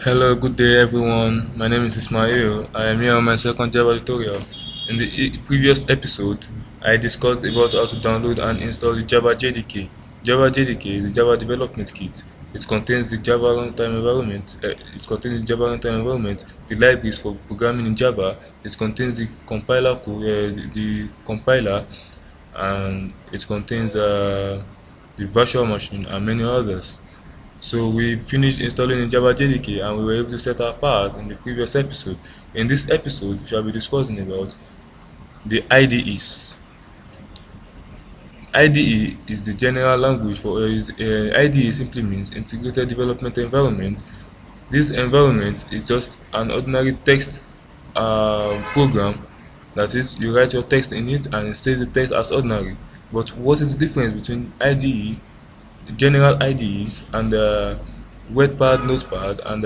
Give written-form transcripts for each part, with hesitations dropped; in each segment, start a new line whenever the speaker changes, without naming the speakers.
Hello, good day everyone. My name is Ismail. I am here on my second Java tutorial. In the previous episode, I discussed about how to download and install the Java JDK. Java JDK is the Java Development Kit. It contains the Java runtime environment. The libraries for programming in Java. It contains the compiler code, the compiler, and it contains the virtual machine and many others. So we finished installing in Java JDK and we were able to set our path in the previous episode. In this episode, we shall be discussing about the IDEs. IDE is the general language for IDE simply means Integrated Development Environment. This environment is just an ordinary text program. That is, you write your text in it and it saves the text as ordinary. But what is the difference between IDE, general IDEs, and WordPad, Notepad, and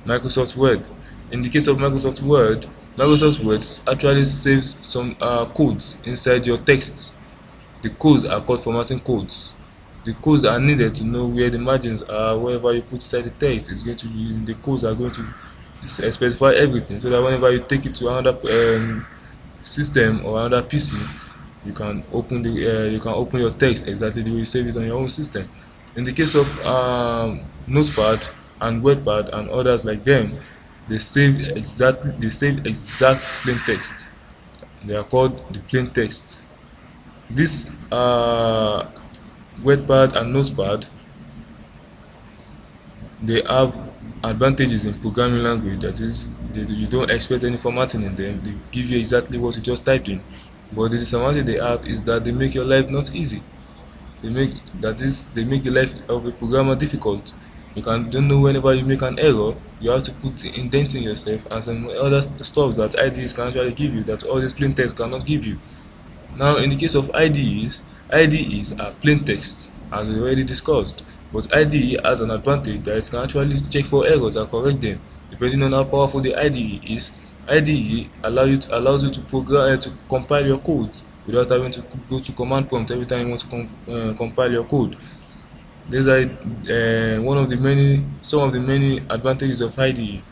Microsoft Word? In the case of Microsoft Word actually saves some codes inside your texts. The codes are called formatting codes. The codes are needed to know where the margins are. Wherever you put inside the text is going to use the codes are going to specify everything, so that whenever you take it to another system or another PC, you can open your text exactly the way you save it on your own system. In the case of Notepad and WordPad and others like them, they save exact plain text. They are called the plain texts. This WordPad and Notepad, they have advantages in programming language. That is, you don't expect any formatting in them. They give you exactly what you just typed in. But the disadvantage they have is that they make your life not easy. They make the life of a programmer difficult. Don't know, whenever you make an error, you have to put indenting yourself and some other stuff that IDEs can actually give you that all these plain text cannot give you. Now, in the case of IDEs are plain text, as we already discussed. But IDE has an advantage that it can actually check for errors and correct them. Depending on how powerful the IDE is, IDE allows you to compile your codes without having to go to command prompt every time you want to compile your code. These are some of the many advantages of IDE.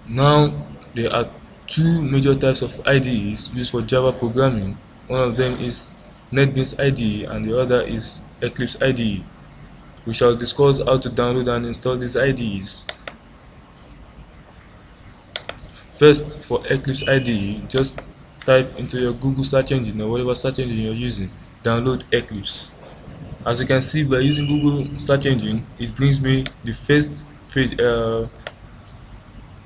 Now, there are two major types of IDEs used for Java programming. One of them is NetBeans IDE and the other is Eclipse IDE. We shall discuss how to download and install these IDEs. First, for Eclipse IDE, just type into your Google search engine or whatever search engine you're using, download Eclipse. As you can see, by using Google search engine, it brings me the first page.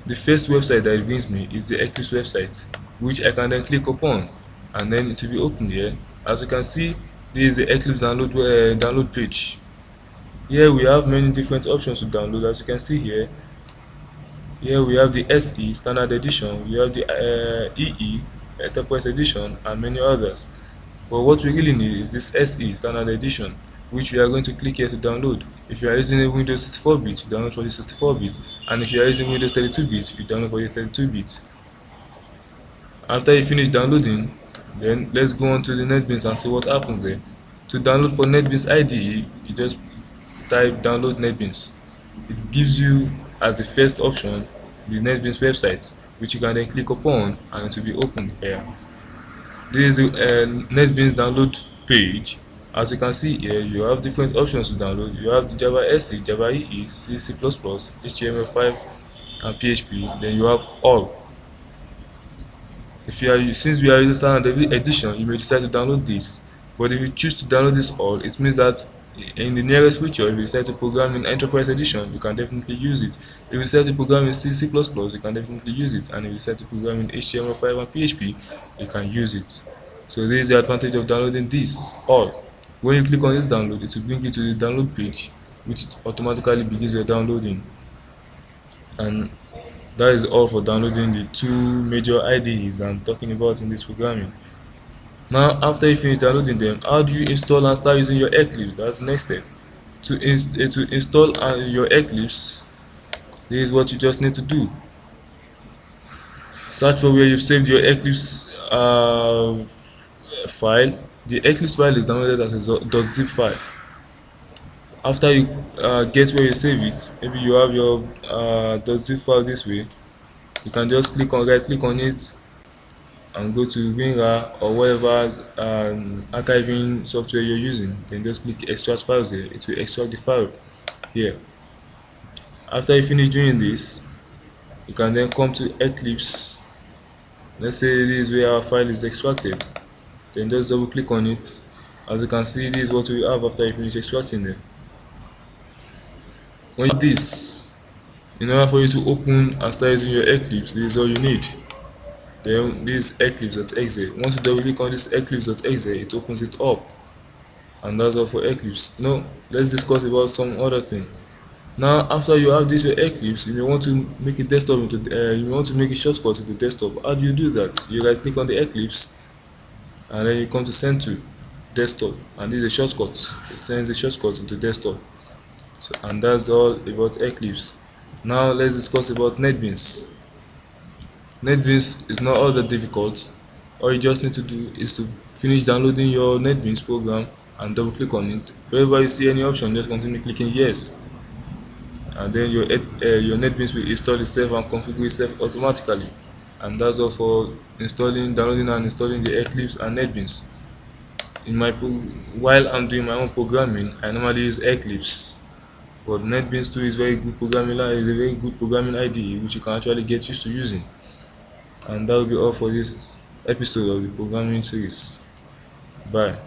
The first website that it brings me is the Eclipse website, which I can then click upon, and then it will be open here. As you can see, this is the Eclipse download page. Here we have many different options to download. As you can see here we have the SE Standard Edition, we have the EE Enterprise Edition, and many others. But what we really need is this SE Standard Edition, which we are going to click here to download. If you are using a Windows 64-bit, you download for the 64-bit, and if you are using Windows 32-bit, you download for the 32-bit. After you finish downloading, then let's go on to the NetBeans and see what happens there. To download for NetBeans IDE, you just type download NetBeans. It gives you as a first option the NetBeans website, which you can then click upon and it will be opened here. This is the NetBeans download page. As you can see here, you have different options to download. You have the Java SE, Java EE, C, C++, HTML5, and PHP. Then you have all. Since we are using Standard Edition, you may decide to download this. But if you choose to download this all, it means that in the nearest future, if you decide to program in Enterprise Edition, you can definitely use it. If you decide to program in C, C++, you can definitely use it. And if you decide to program in HTML5 and PHP, you can use it. So this is the advantage of downloading this all. When you click on this download, it will bring you to the download page, which automatically begins your downloading. And that is all for downloading the two major IDEs that I'm talking about in this programming. Now, after you finish downloading them, how do you install and start using your Eclipse? That's the next step. To install your Eclipse, this is what you just need to do. Search for where you've saved your Eclipse file. The Eclipse file is downloaded as a .zip file. After you get where you save it, maybe you have your .zip file this way, you can just right click on it and go to WinRAR or whatever archiving software you're using. Then just click extract files here. It will extract the file here. After you finish doing this, you can then come to Eclipse. Let's say this is where our file is extracted. Then just double click on it. As you can see, this is what we have after you finish extracting them. When you have this, in order for you to open and start using your Eclipse, this is all you need. Then this eclipse.exe. Once you double click on this eclipse.exe, it opens it up. And that's all for Eclipse. Now let's discuss about some other thing. Now after you have this your Eclipse, you may want to make a desktop into you may want to make a shortcut to the desktop. How do you do that? You guys click on the Eclipse and then you come to send to desktop, and this is a shortcut. It sends a shortcut into desktop. So, and that's all about Eclipse. Now let's discuss about NetBeans. NetBeans is not all that difficult. All you just need to do is to finish downloading your NetBeans program and double click on it. Wherever you see any option, just continue clicking yes, and then your NetBeans will install itself and configure itself automatically. And that's all for downloading and installing the Eclipse and NetBeans. While I'm doing my own programming, I normally use Eclipse, but NetBeans too is a very good programming IDE which you can actually get used to using. And that will be all for this episode of the programming series. Bye.